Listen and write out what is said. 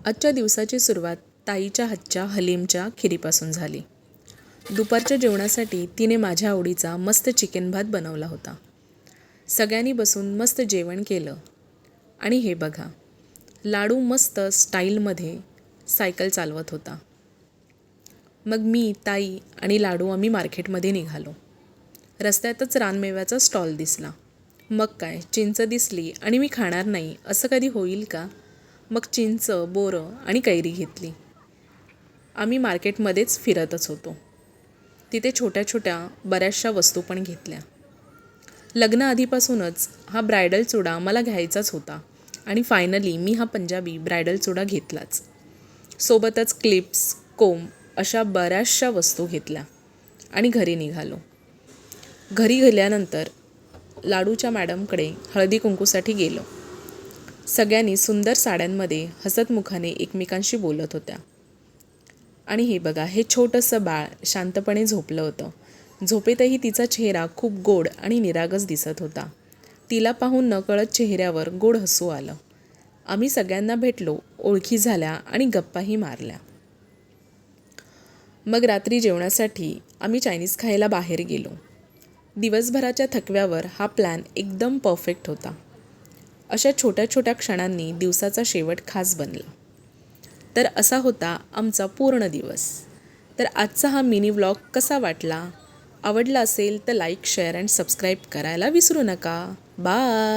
आजच्या दिवसाची सुरुवात ताईच्या हातच्या हलीमच्या खिरीपासून झाली. दुपारच्या जेवणासाठी तिने माझ्या आवडीचा मस्त चिकन भात बनवला होता. सगळ्यांनी बसून मस्त जेवण केलं. आणि हे बघा, लाडू मस्त स्टाईलमध्ये सायकल चालवत होता. मग मी, ताई आणि लाडू आम्ही मार्केटमध्ये निघालो. रस्त्यातच रानमेव्याचा स्टॉल दिसला. मग काय, चिंच दिसली आणि मी खाणार नाही असं कधी होईल का? मग चिंच, बोरं आणि कैरी घेतली. आम्ही मार्केटमध्येच फिरतच होतो. तिथे छोट्या छोट्या बऱ्याचशा वस्तू पण घेतल्या. लग्नाआधीपासूनच हा ब्रायडल चुडा मला घ्यायचाच होता आणि फायनली मी हा पंजाबी ब्रायडल चुडा घेतलाच. सोबतच क्लिप्स, कोंब अशा बऱ्याचशा वस्तू घेतल्या आणि घरी निघालो. घरी गेल्यानंतर लाडूच्या मॅडमकडे हळदी कुंकूसाठी गेलो. सगळ्यांनी सुंदर साड्यांमध्ये हसतमुखाने एकमेकांशी बोलत होत्या. आणि हे बघा, हे छोटंसं बाळ शांतपणे झोपलं होतं. झोपेतही तिचा चेहरा खूप गोड आणि निरागस दिसत होता. तिला पाहून नकळत चेहऱ्यावर गोड हसू आलं. आम्ही सगळ्यांना भेटलो, ओळखी झाल्या आणि गप्पाही मारल्या. मग रात्री जेवणासाठी आम्ही चायनीज खायला बाहेर गेलो. दिवसभराच्या थकव्यावर हा प्लॅन एकदम परफेक्ट होता. अशा छोट्या छोट्या क्षणांनी दिवसाचा शेवट खास बनला. तर असा होता आमचा पूर्ण दिवस. तर आजचा हा मिनी व्लॉग कसा वाटला? आवडला असेल तर लाईक, शेअर अँड सबस्क्राईब करायला विसरू नका. बाय.